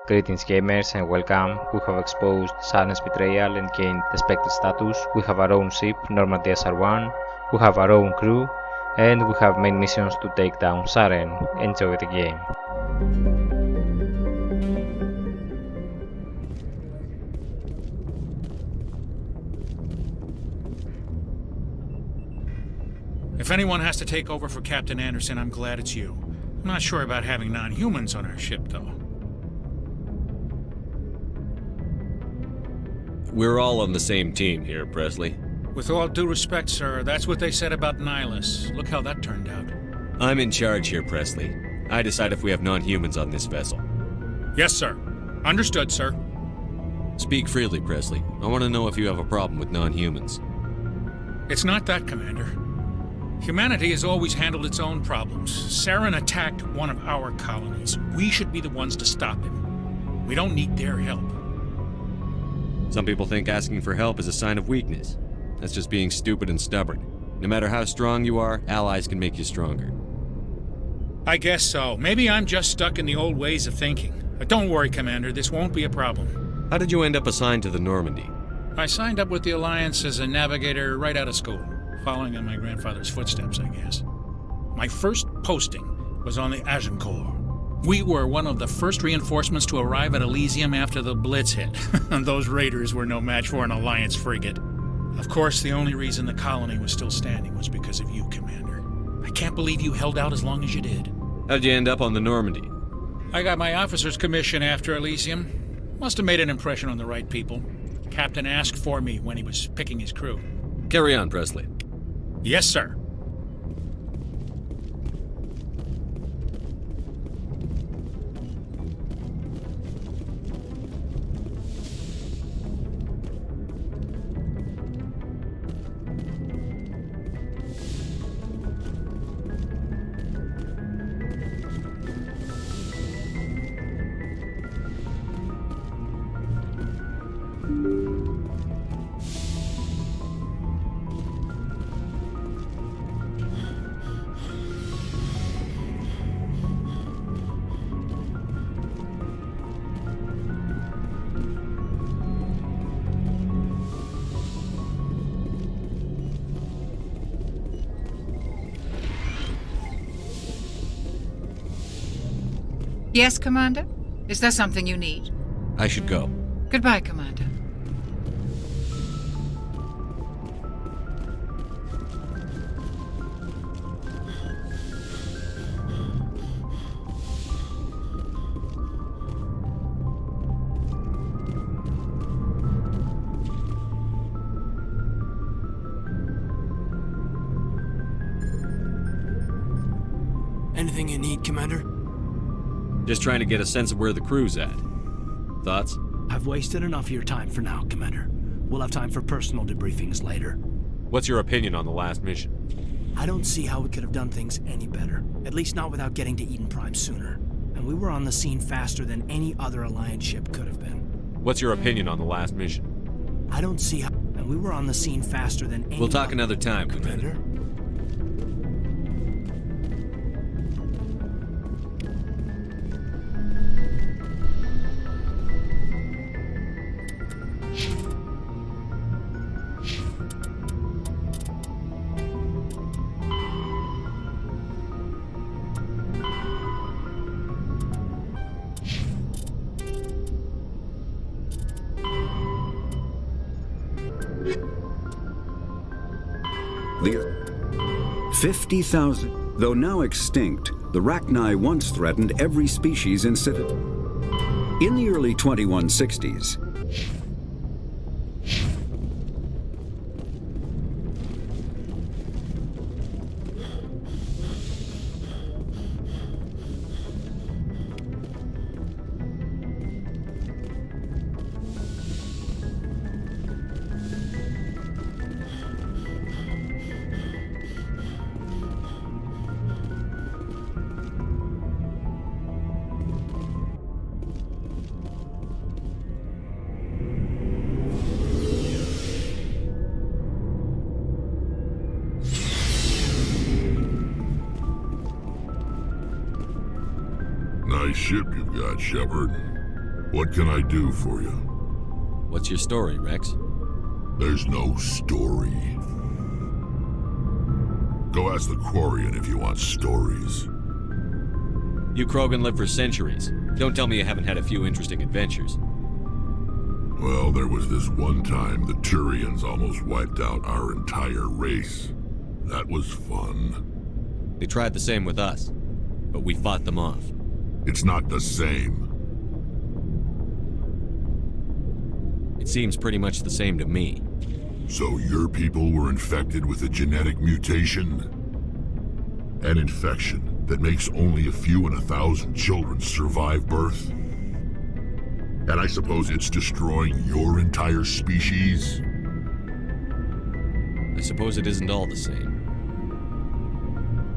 Greetings gamers and welcome. We have exposed Saren's betrayal and gained the Spectre status. We have our own ship, Normandy SR1, we have our own crew, and we have main missions to take down Saren. Enjoy the game. If anyone has to take over for Captain Anderson, I'm glad it's you. I'm not sure about having non-humans on our ship, though. We're all on the same team here, Presley. With all due respect, sir, that's what they said about Nihilus. Look how that turned out. I'm in charge here, Presley. I decide if we have non-humans on this vessel. Yes, sir. Understood, sir. Speak freely, Presley. I want to know if you have a problem with non-humans. It's not that, Commander. Humanity has always handled its own problems. Saren attacked one of our colonies. We should be the ones to stop him. We don't need their help. Some people think asking for help is a sign of weakness. That's just being stupid and stubborn. No matter how strong you are, allies can make you stronger. I guess so. Maybe I'm just stuck in the old ways of thinking. But don't worry, Commander, this won't be a problem. How did you end up assigned to the Normandy? I signed up with the Alliance as a navigator right out of school, following in my grandfather's footsteps, I guess. My first posting was on the Agincourt. We were one of the first reinforcements to arrive at Elysium after the Blitz hit, and those raiders were no match for an Alliance frigate. Of course, the only reason the colony was still standing was because of you, Commander. I can't believe you held out as long as you did. How'd you end up on the Normandy? I got my officer's commission after Elysium. Must have made an impression on the right people. Captain asked for me when he was picking his crew. Carry on, Presley. Yes, sir. Yes, Commander? Is there something you need? I should go. Goodbye, Commander. Anything you need, Commander? Just trying to get a sense of where the crew's at. Thoughts? I've wasted enough of your time for now, Commander. We'll have time for personal debriefings later. What's your opinion on the last mission? I don't see how we could have done things any better. At least not without getting to Eden Prime sooner. And we were on the scene faster than any other Alliance ship could have been. What's your opinion on the last mission? I don't see how... And we were on the scene faster than any... We'll talk another time, Commander. The 50,000. Though now extinct, the Rachni once threatened every species in Citadel. In the early 2160s, Nice ship you've got, Shepard. What can I do for you? What's your story, Wrex? There's no story. Go ask the Quarian if you want stories. You Krogan lived for centuries. Don't tell me you haven't had a few interesting adventures. Well, there was this one time the Turians almost wiped out our entire race. That was fun. They tried the same with us, but we fought them off. It's not the same. It seems pretty much the same to me. So your people were infected with a genetic mutation? An infection that makes only a few in 1,000 children survive birth? And I suppose it's destroying your entire species? I suppose it isn't all the same.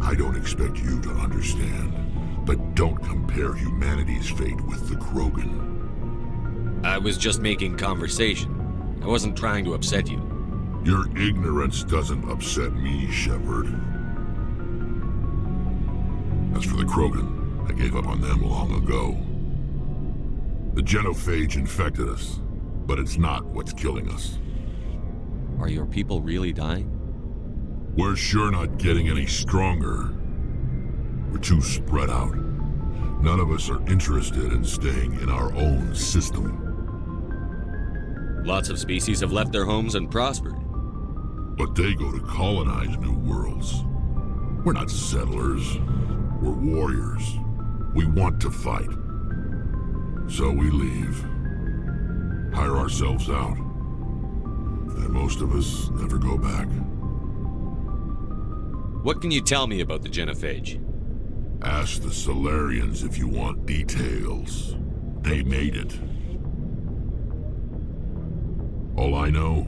I don't expect you to understand, but don't compare humanity's fate with the Krogan. I was just making conversation. I wasn't trying to upset you. Your ignorance doesn't upset me, Shepard. As for the Krogan, I gave up on them long ago. The genophage infected us, but it's not what's killing us. Are your people really dying? We're sure not getting any stronger. We're too spread out. None of us are interested in staying in our own system. Lots of species have left their homes and prospered. But they go to colonize new worlds. We're not settlers. We're warriors. We want to fight. So we leave. Hire ourselves out. And most of us never go back. What can you tell me about the genophage? Ask the Solarians if you want details. They made it. All I know,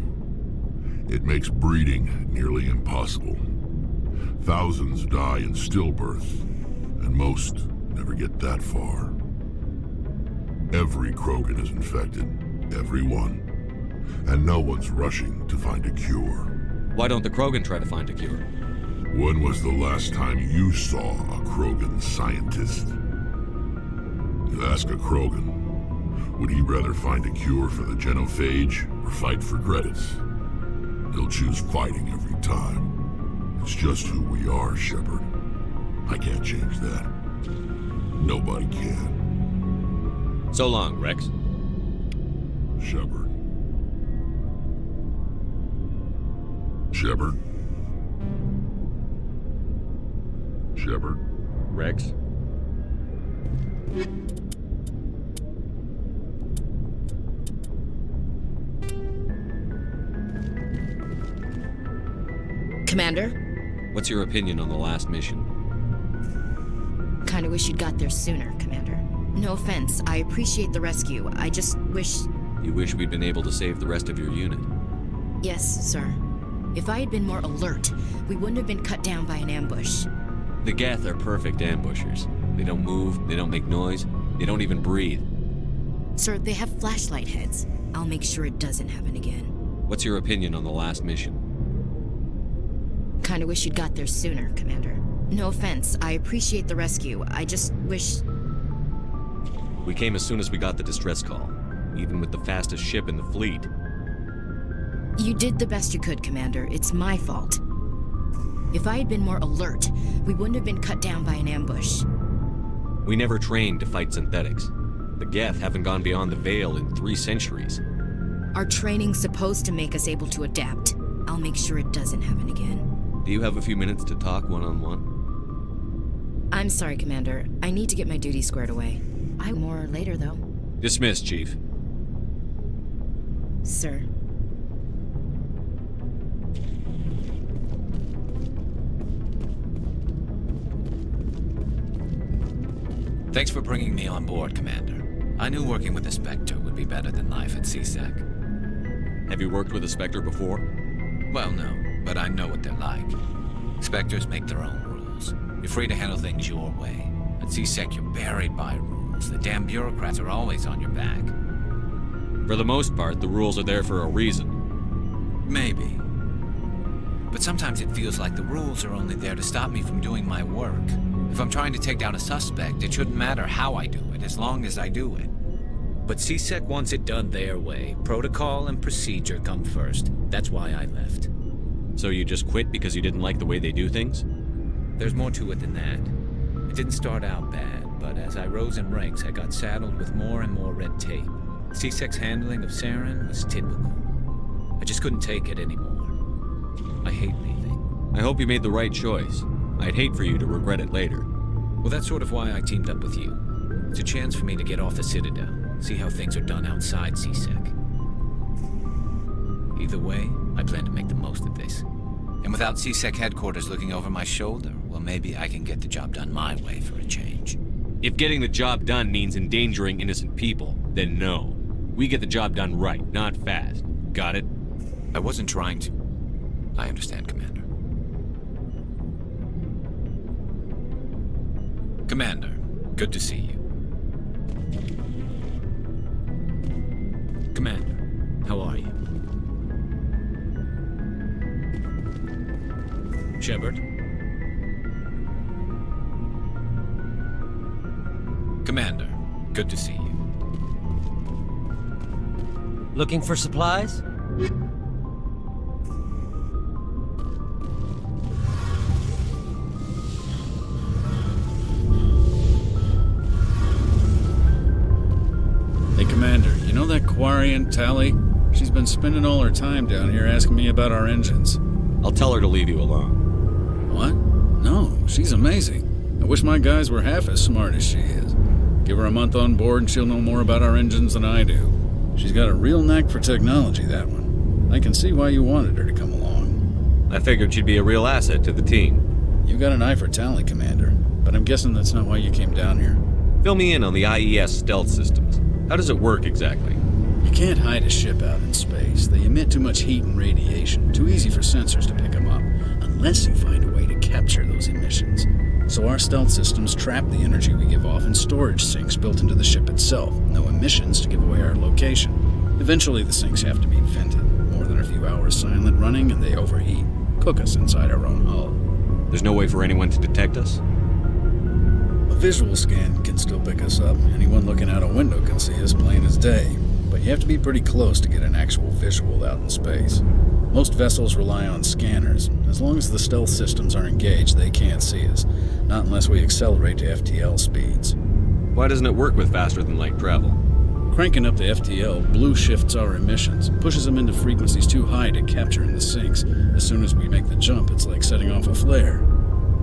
it makes breeding nearly impossible. Thousands die in stillbirth, and most never get that far. Every Krogan is infected, every one. And no one's rushing to find a cure. Why don't the Krogan try to find a cure? When was the last time you saw a Krogan scientist? You ask a Krogan, would he rather find a cure for the genophage or fight for credits? He'll choose fighting every time. It's just who we are, Shepard. I can't change that. Nobody can. So long, Wrex. Shepard. Shepard? Shepard? Wrex? Commander? What's your opinion on the last mission? Kinda wish you'd got there sooner, Commander. No offense, I appreciate the rescue. I just wish... You wish we'd been able to save the rest of your unit? Yes, sir. If I had been more alert, we wouldn't have been cut down by an ambush. The Geth are perfect ambushers. They don't move, they don't make noise, they don't even breathe. Sir, they have flashlight heads. I'll make sure it doesn't happen again. What's your opinion on the last mission? Kinda wish you'd got there sooner, Commander. No offense, I appreciate the rescue. I just wish... We came as soon as we got the distress call, even with the fastest ship in the fleet. You did the best you could, Commander. It's my fault. If I had been more alert, we wouldn't have been cut down by an ambush. We never trained to fight synthetics. The Geth haven't gone beyond the Veil in 3 centuries. Our training's supposed to make us able to adapt. I'll make sure it doesn't happen again. Do you have a few minutes to talk one-on-one? I'm sorry, Commander. I need to get my duty squared away. I more later, though. Dismissed, Chief. Sir. Thanks for bringing me on board, Commander. I knew working with the Spectre would be better than life at CSEC. Have you worked with a Spectre before? Well, no, but I know what they're like. Spectres make their own rules. You're free to handle things your way. At CSEC, you're buried by rules. The damn bureaucrats are always on your back. For the most part, the rules are there for a reason. Maybe. But sometimes it feels like the rules are only there to stop me from doing my work. If I'm trying to take down a suspect, it shouldn't matter how I do it, as long as I do it. But CSEC wants it done their way. Protocol and procedure come first. That's why I left. So you just quit because you didn't like the way they do things? There's more to it than that. It didn't start out bad, but as I rose in ranks, I got saddled with more and more red tape. CSEC's handling of Saren was typical. I just couldn't take it anymore. I hate leaving. I hope you made the right choice. I'd hate for you to regret it later. Well, that's sort of why I teamed up with you. It's a chance for me to get off the Citadel, see how things are done outside CSEC. Either way, I plan to make the most of this. And without CSEC headquarters looking over my shoulder, well, maybe I can get the job done my way for a change. If getting the job done means endangering innocent people, then no. We get the job done right, not fast. Got it? I wasn't trying to. I understand, Commander. Commander, good to see you. Commander, how are you? Shepard? Commander, good to see you. Looking for supplies? Hey, Commander, you know that Quarian, Tali? She's been spending all her time down here asking me about our engines. I'll tell her to leave you alone. What? No, she's amazing. I wish my guys were half as smart as she is. Give her a month on board and she'll know more about our engines than I do. She's got a real knack for technology, that one. I can see why you wanted her to come along. I figured she'd be a real asset to the team. You got an eye for Tali, Commander, but I'm guessing that's not why you came down here. Fill me in on the IES stealth systems. How does it work exactly? You can't hide a ship out in space. They emit too much heat and radiation. Too easy for sensors to pick them up, unless you find a way to capture those emissions. So our stealth systems trap the energy we give off in storage sinks built into the ship itself. No emissions to give away our location. Eventually the sinks have to be vented. More than a few hours silent running and they overheat. Cook us inside our own hull. There's no way for anyone to detect us? A visual scan can still pick us up. Anyone looking out a window can see us plain as day. But you have to be pretty close to get an actual visual out in space. Most vessels rely on scanners. As long as the stealth systems are engaged, they can't see us. Not unless we accelerate to FTL speeds. Why doesn't it work with faster than light travel? Cranking up the FTL blue shifts our emissions, pushes them into frequencies too high to capture in the sinks. As soon as we make the jump, it's like setting off a flare.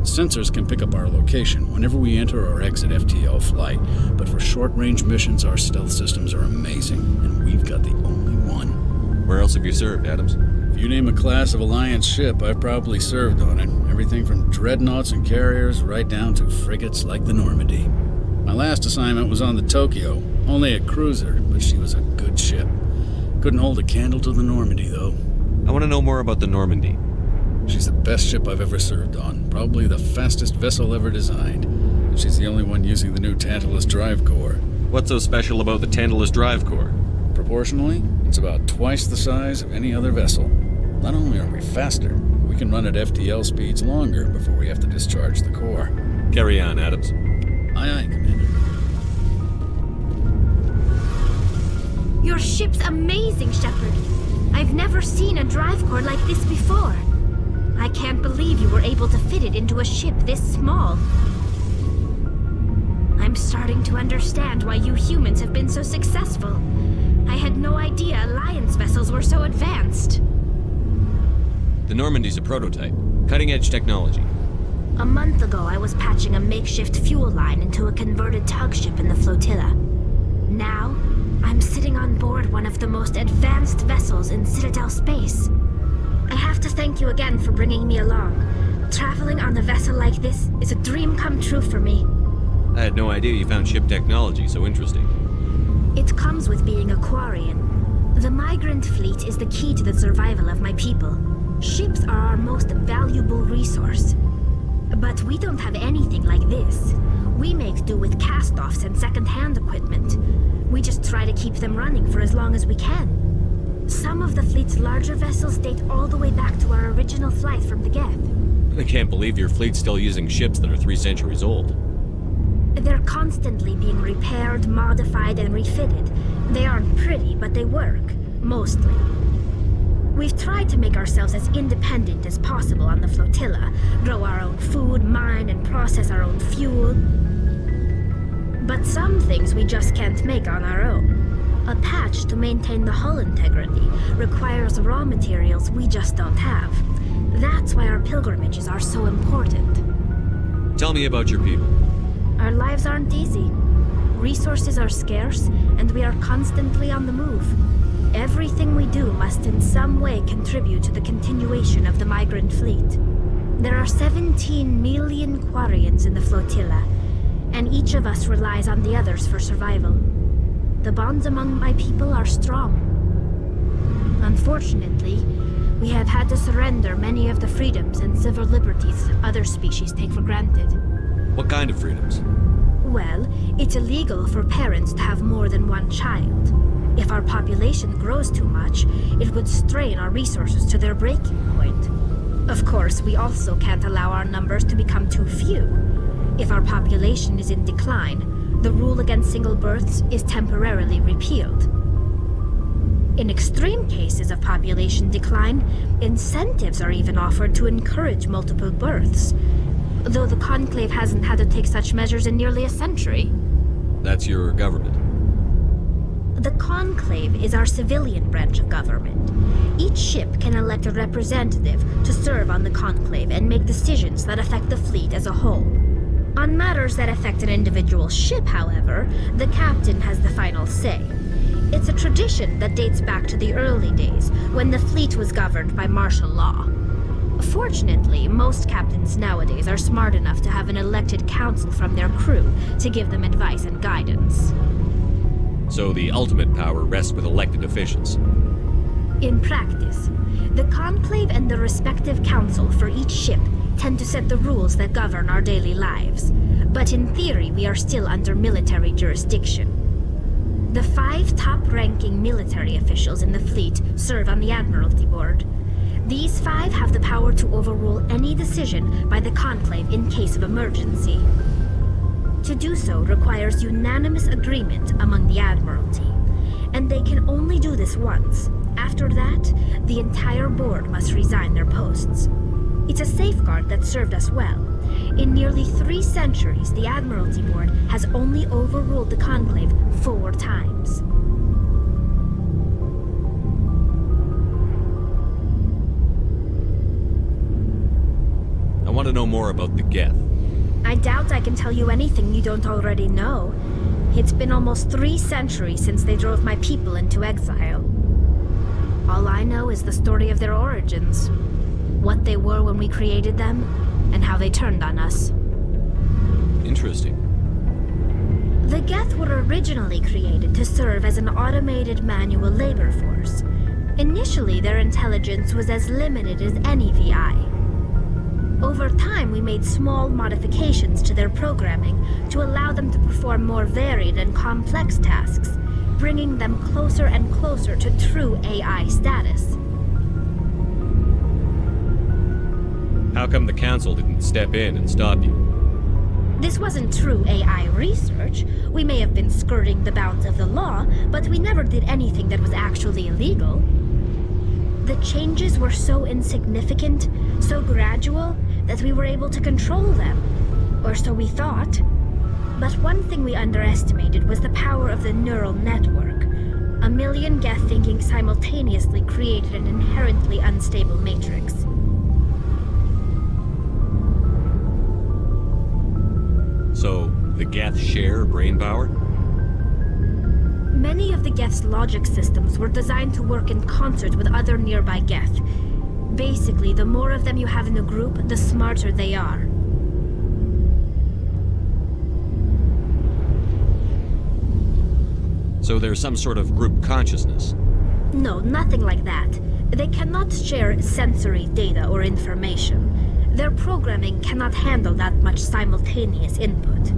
Sensors can pick up our location whenever we enter or exit FTL flight, but for short-range missions, our stealth systems are amazing, and we've got the only one. Where else have you served, Adams? If you name a class of Alliance ship, I've probably served on it. Everything from dreadnoughts and carriers right down to frigates like the Normandy. My last assignment was on the Tokyo, only a cruiser, but she was a good ship. Couldn't hold a candle to the Normandy, though. I want to know more about the Normandy. She's the best ship I've ever served on, probably the fastest vessel ever designed. And she's the only one using the new Tantalus drive core. What's so special about the Tantalus drive core? Proportionally, it's about twice the size of any other vessel. Not only are we faster, we can run at FTL speeds longer before we have to discharge the core. Carry on, Adams. Aye, aye, Commander. Your ship's amazing, Shepard. I've never seen a drive core like this before. I can't believe you were able to fit it into a ship this small. I'm starting to understand why you humans have been so successful. I had no idea Alliance vessels were so advanced. The Normandy's a prototype. Cutting-edge technology. A month ago, I was patching a makeshift fuel line into a converted tug ship in the flotilla. Now, I'm sitting on board one of the most advanced vessels in Citadel space. I have to thank you again for bringing me along. Traveling on a vessel like this is a dream come true for me. I had no idea you found ship technology so interesting. It comes with being a Quarian. The migrant fleet is the key to the survival of my people. Ships are our most valuable resource. But we don't have anything like this. We make do with cast-offs and second-hand equipment. We just try to keep them running for as long as we can. Some of the fleet's larger vessels date all the way back to our original flight from the Geth. I can't believe your fleet's still using ships that are 3 centuries old. They're constantly being repaired, modified, and refitted. They aren't pretty, but they work. Mostly. We've tried to make ourselves as independent as possible on the flotilla, grow our own food, mine and process our own fuel. But some things we just can't make on our own. A patch to maintain the hull integrity requires raw materials we just don't have. That's why our pilgrimages are so important. Tell me about your people. Our lives aren't easy. Resources are scarce, and we are constantly on the move. Everything we do must in some way contribute to the continuation of the migrant fleet. There are 17 million Quarians in the flotilla, and each of us relies on the others for survival. The bonds among my people are strong. Unfortunately, we have had to surrender many of the freedoms and civil liberties other species take for granted. What kind of freedoms? Well, it's illegal for parents to have more than one child. If our population grows too much, it would strain our resources to their breaking point. Of course, we also can't allow our numbers to become too few. If our population is in decline, the rule against single births is temporarily repealed. In extreme cases of population decline, incentives are even offered to encourage multiple births, though the Conclave hasn't had to take such measures in nearly a century. That's your government. The Conclave is our civilian branch of government. Each ship can elect a representative to serve on the Conclave and make decisions that affect the fleet as a whole. On matters that affect an individual ship, however, the captain has the final say. It's a tradition that dates back to the early days, when the fleet was governed by martial law. Fortunately, most captains nowadays are smart enough to have an elected council from their crew to give them advice and guidance. So the ultimate power rests with elected officials. In practice, the Conclave and the respective council for each ship tend to set the rules that govern our daily lives. But in theory, we are still under military jurisdiction. The 5 top-ranking military officials in the fleet serve on the Admiralty Board. These 5 have the power to overrule any decision by the Conclave in case of emergency. To do so requires unanimous agreement among the Admiralty, and they can only do this once. After that, the entire board must resign their posts. It's a safeguard that served us well. In nearly 3 centuries, the Admiralty Board has only overruled the Conclave 4 times. I want to know more about the Geth. I doubt I can tell you anything you don't already know. It's been almost 3 centuries since they drove my people into exile. All I know is the story of their origins, what they were when we created them, and how they turned on us. Interesting. The Geth were originally created to serve as an automated manual labor force. Initially, their intelligence was as limited as any VI. Over time, we made small modifications to their programming to allow them to perform more varied and complex tasks, bringing them closer and closer to true AI status. How come the Council didn't step in and stop you? This wasn't true AI research. We may have been skirting the bounds of the law, but we never did anything that was actually illegal. The changes were so insignificant, so gradual, that we were able to control them. Or so we thought. But one thing we underestimated was the power of the neural network. 1 million Geth thinking simultaneously created an inherently unstable matrix. So, the Geth share brainpower? Many of the Geth's logic systems were designed to work in concert with other nearby Geth. Basically, the more of them you have in a group, the smarter they are. So there's some sort of group consciousness? No, nothing like that. They cannot share sensory data or information. Their programming cannot handle that much simultaneous input.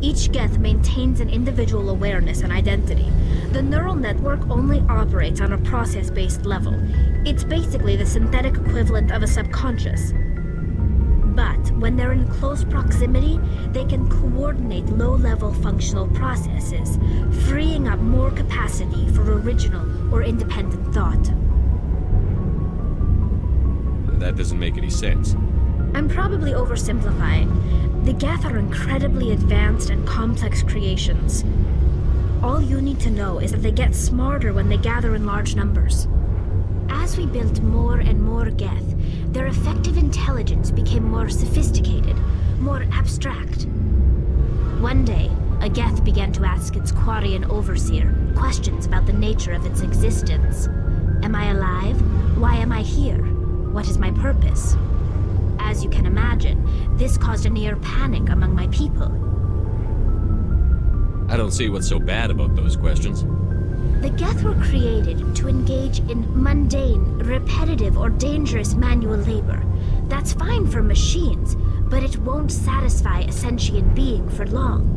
Each Geth maintains an individual awareness and identity. The neural network only operates on a process-based level. It's basically the synthetic equivalent of a subconscious. But When they're in close proximity, they can coordinate low-level functional processes, freeing up more capacity for original or independent thought. That doesn't make any sense. I'm probably oversimplifying. The Geth are incredibly advanced and complex creations. All you need to know is that they get smarter when they gather in large numbers. As we built more and more Geth, their effective intelligence became more sophisticated, more abstract. One day, a Geth began to ask its Quarian overseer questions about the nature of its existence. Am I alive? Why am I here? What is my purpose? As you can imagine, this caused a near panic among my people. I don't see what's so bad about those questions. The Geth were created to engage in mundane, repetitive, or dangerous manual labor. That's fine for machines, but it won't satisfy a sentient being for long.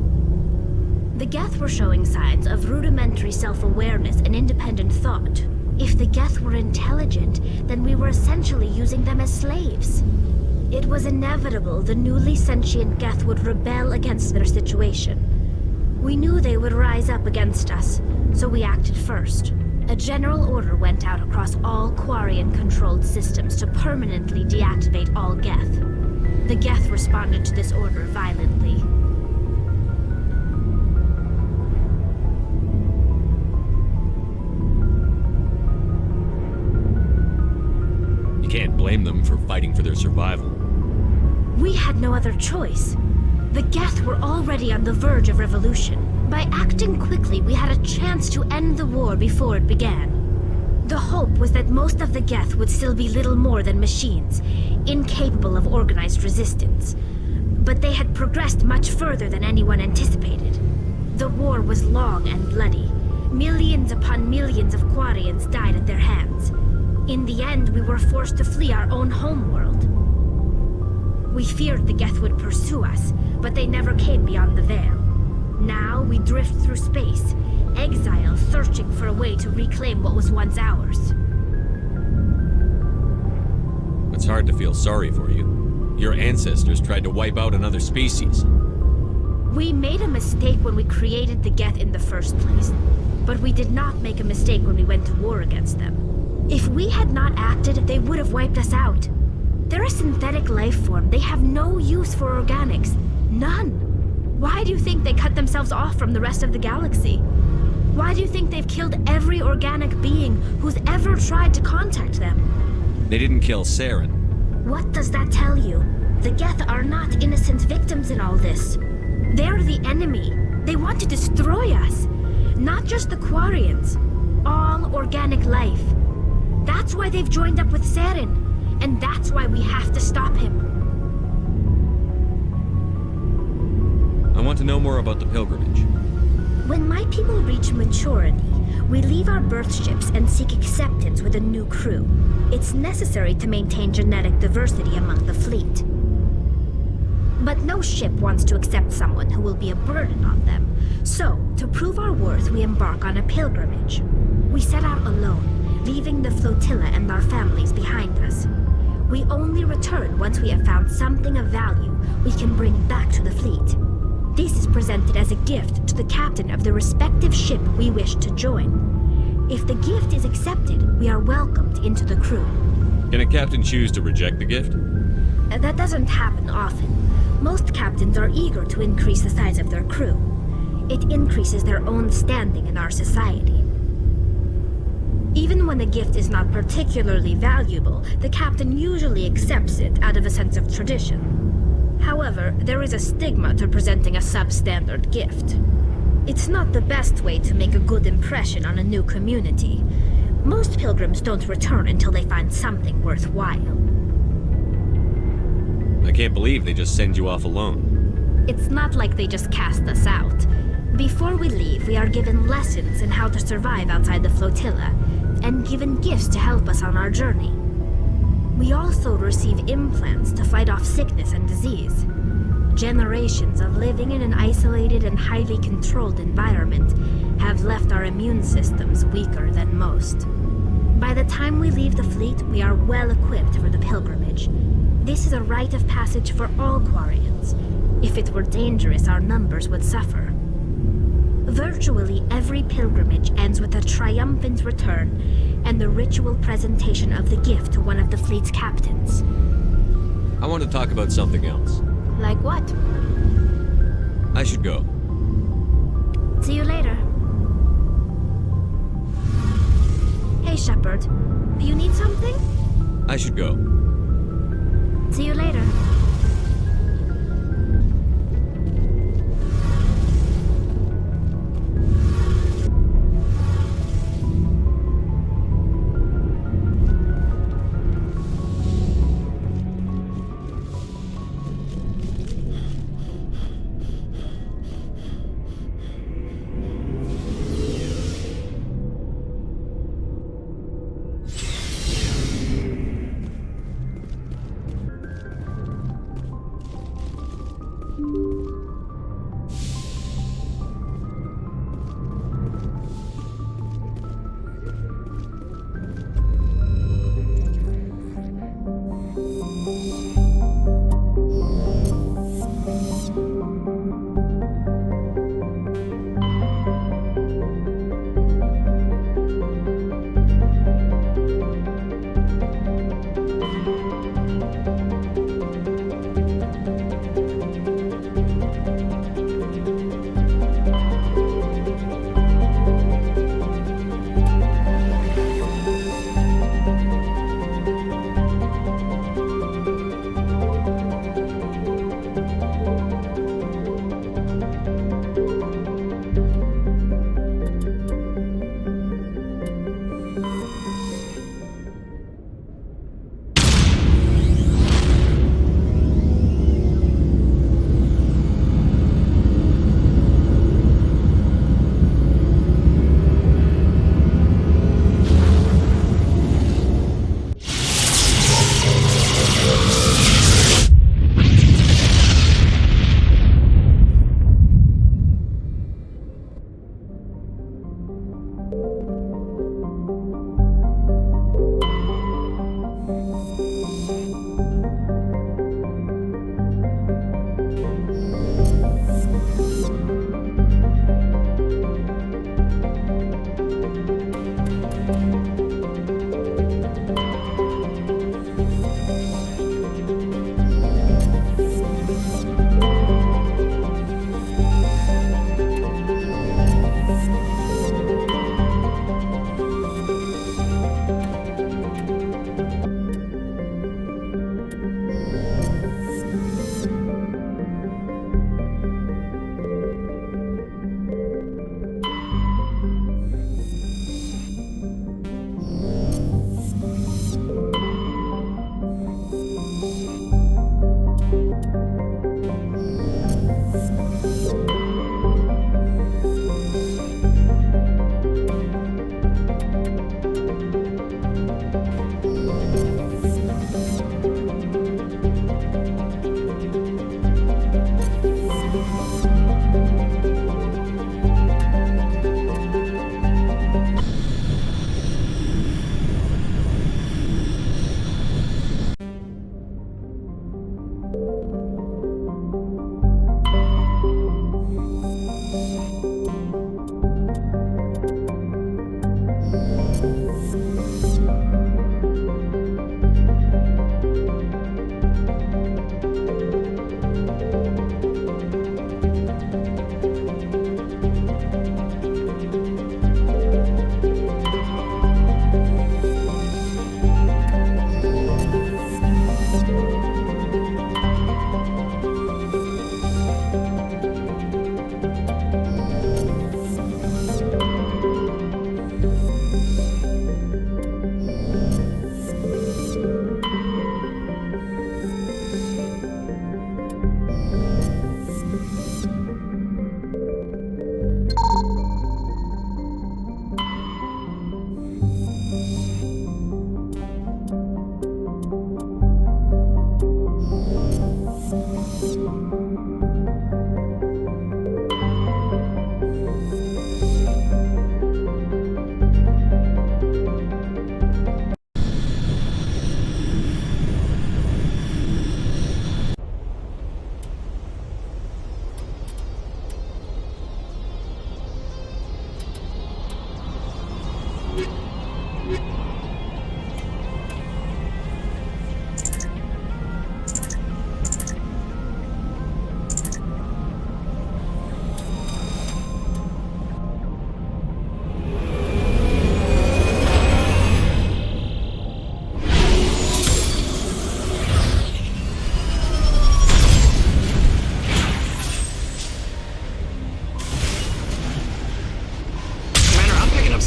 The Geth were showing signs of rudimentary self-awareness and independent thought. If the Geth were intelligent, then we were essentially using them as slaves. It was inevitable the newly sentient Geth would rebel against their situation. We knew they would rise up against us, so we acted first. A general order went out across all Quarian-controlled systems to permanently deactivate all Geth. The Geth responded to this order violently. You can't blame them for fighting for their survival. We had no other choice. The Geth were already on the verge of revolution. By acting quickly, we had a chance to end the war before it began. The hope was that most of the Geth would still be little more than machines, incapable of organized resistance. But they had progressed much further than anyone anticipated. The war was long and bloody. Millions upon millions of Quarians died at their hands. In the end, we were forced to flee our own homeworld. We feared the Geth would pursue us, but they never came beyond the Veil. Now we drift through space, exile searching for a way to reclaim what was once ours. It's hard to feel sorry for you. Your ancestors tried to wipe out another species. We made a mistake when we created the Geth in the first place, but we did not make a mistake when we went to war against them. If we had not acted, they would have wiped us out. They're a synthetic life form. They have no use for organics. None. Why do you think they cut themselves off from the rest of the galaxy? Why do you think they've killed every organic being who's ever tried to contact them? They didn't kill Saren. What does that tell you? The Geth are not innocent victims in all this. They're the enemy. They want to destroy us. Not just the Quarians. All organic life. That's why they've joined up with Saren. And that's why we have to stop him. I want to know more about the pilgrimage. When my people reach maturity, we leave our birth ships and seek acceptance with a new crew. It's necessary to maintain genetic diversity among the fleet. But no ship wants to accept someone who will be a burden on them. So, to prove our worth, we embark on a pilgrimage. We set out alone, leaving the flotilla and our families behind us. We only return once we have found something of value we can bring back to the fleet. This is presented as a gift to the captain of the respective ship we wish to join. If the gift is accepted, we are welcomed into the crew. Can a captain choose to reject the gift? That doesn't happen often. Most captains are eager to increase the size of their crew. It increases their own standing in our society. Even when the gift is not particularly valuable, the captain usually accepts it out of a sense of tradition. However, there is a stigma to presenting a substandard gift. It's not the best way to make a good impression on a new community. Most pilgrims don't return until they find something worthwhile. I can't believe they just send you off alone. It's not like they just cast us out. Before we leave, we are given lessons in how to survive outside the flotilla, and given gifts to help us on our journey. We also receive implants to fight off sickness and disease. Generations of living in an isolated and highly controlled environment have left our immune systems weaker than most. By the time we leave the fleet, we are well equipped for the pilgrimage. This is a rite of passage for all Quarians. If it were dangerous, our numbers would suffer. Virtually every pilgrimage ends with a triumphant return and the ritual presentation of the gift to one of the fleet's captains. I want to talk about something else. Like what? I should go. See you later. Hey, Shepard. You need something? I should go. See you later.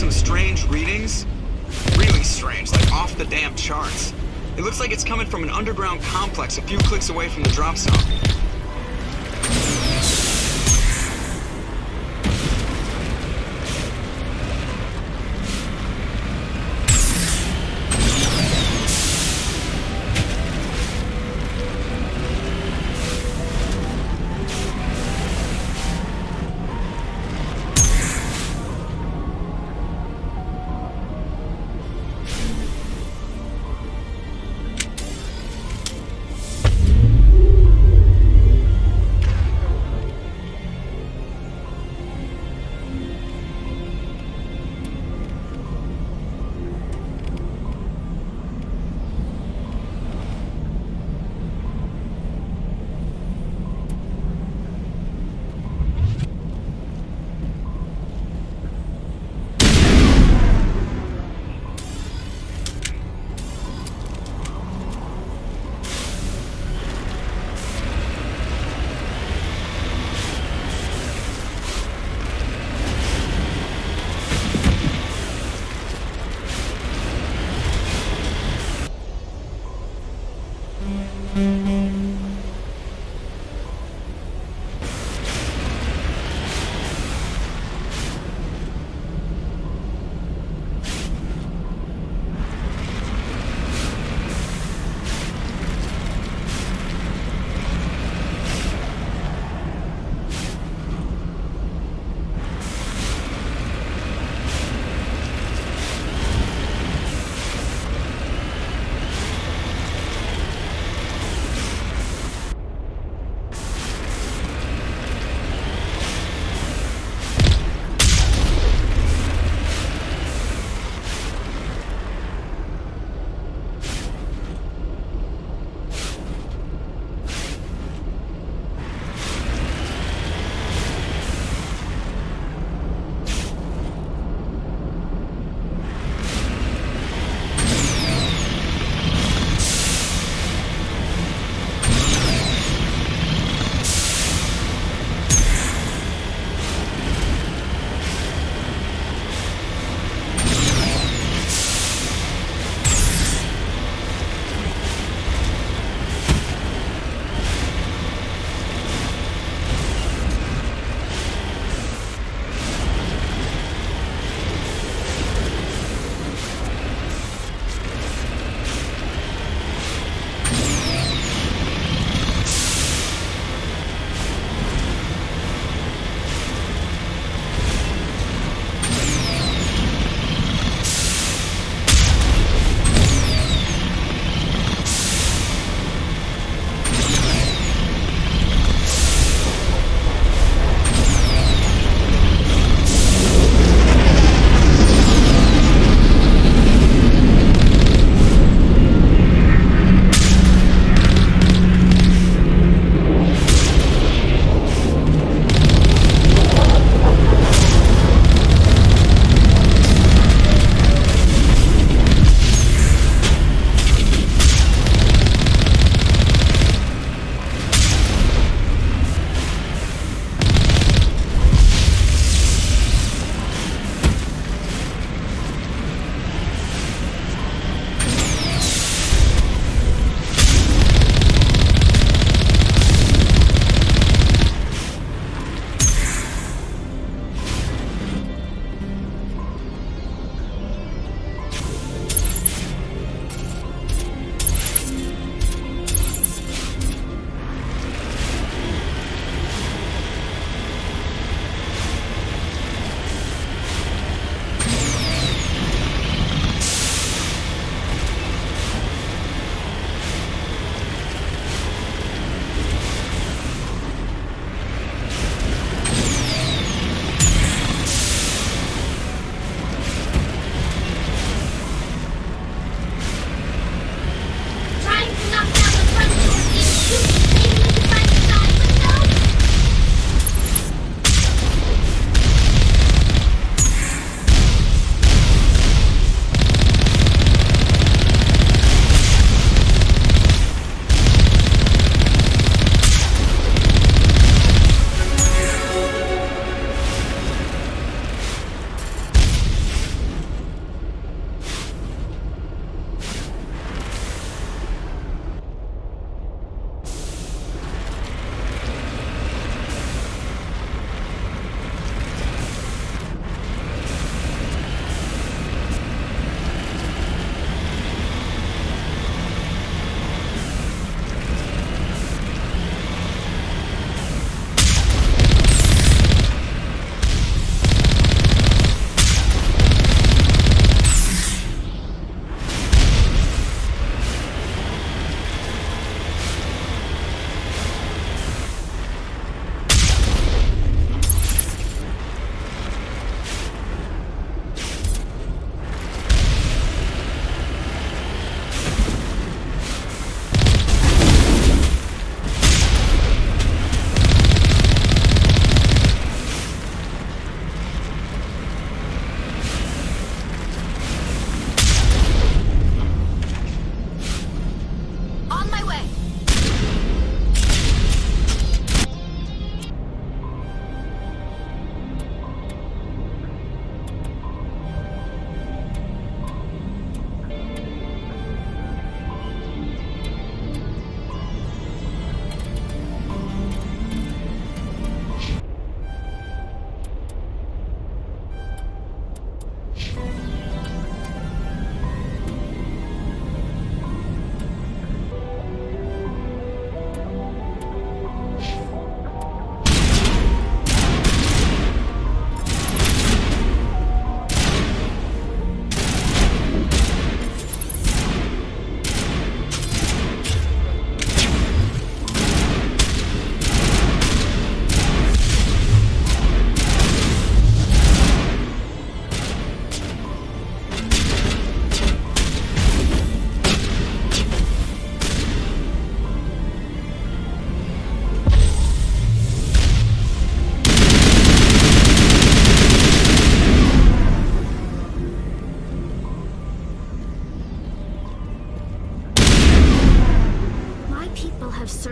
some strange readings. Really strange, like off the damn charts. It looks like it's coming from an underground complex a few clicks away from the drop zone.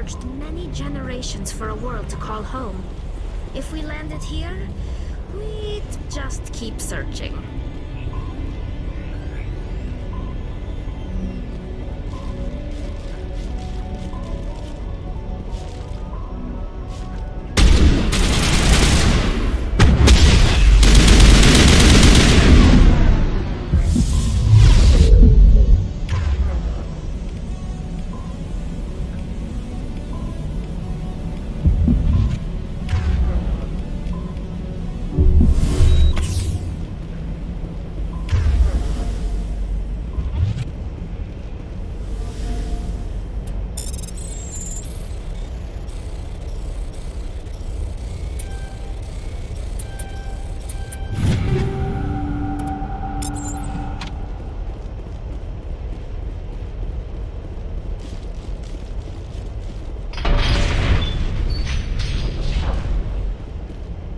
searched many generations for a world to call home. If we landed here, we'd just keep searching.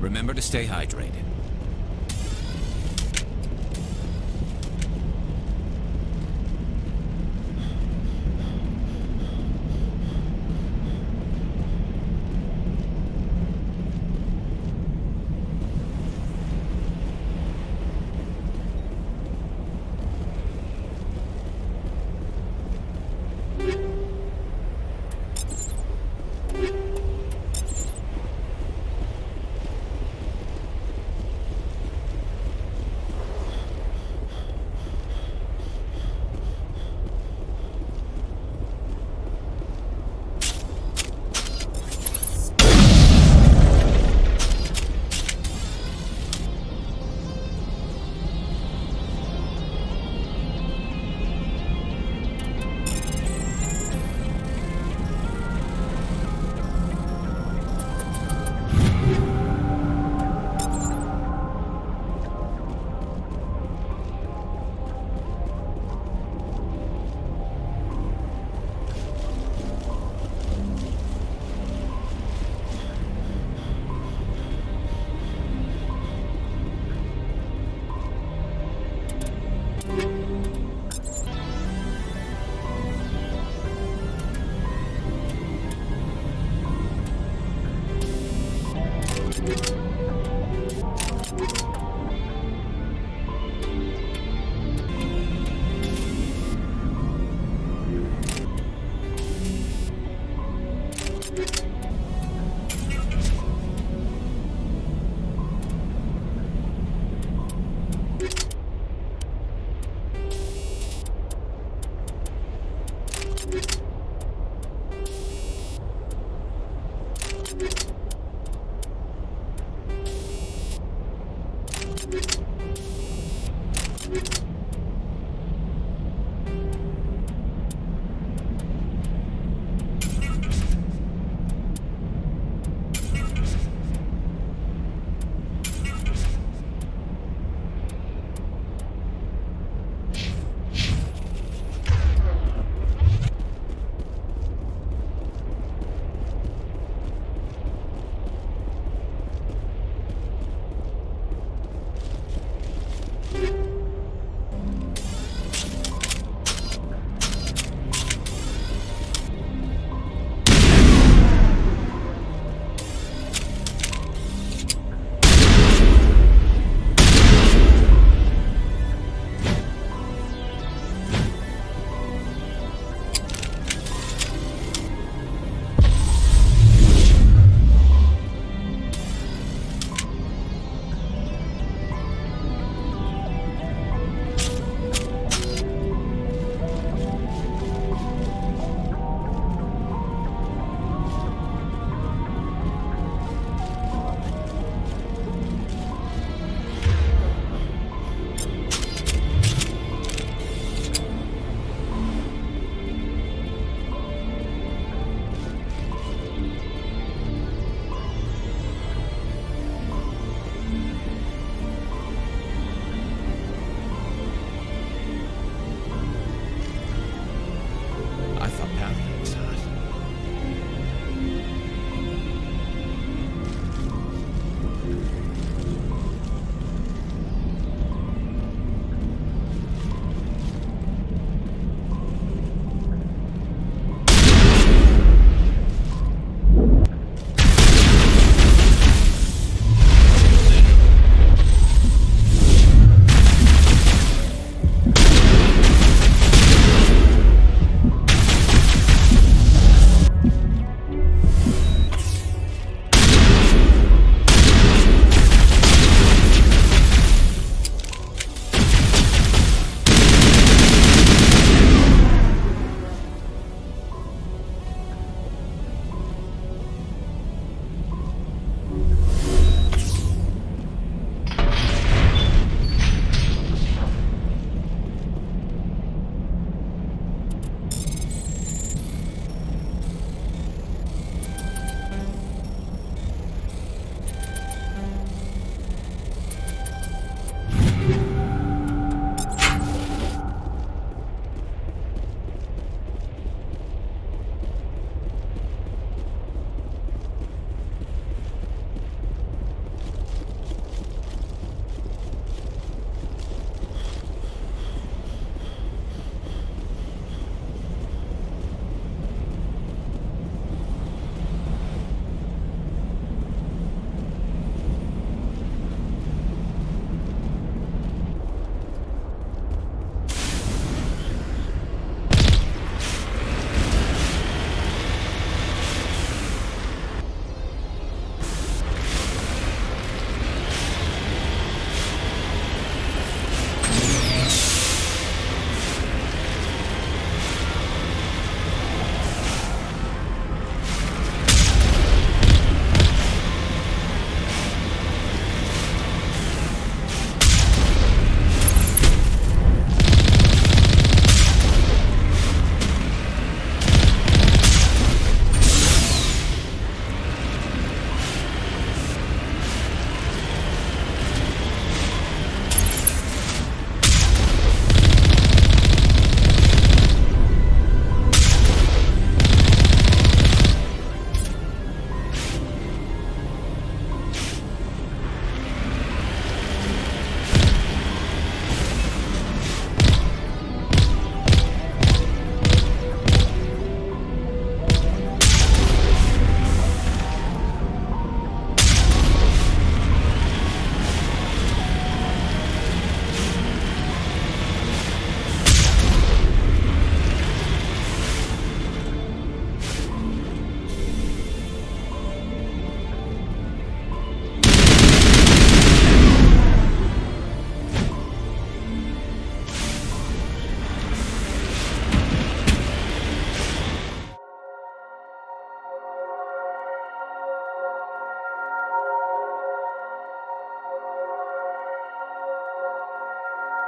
Remember to stay hydrated.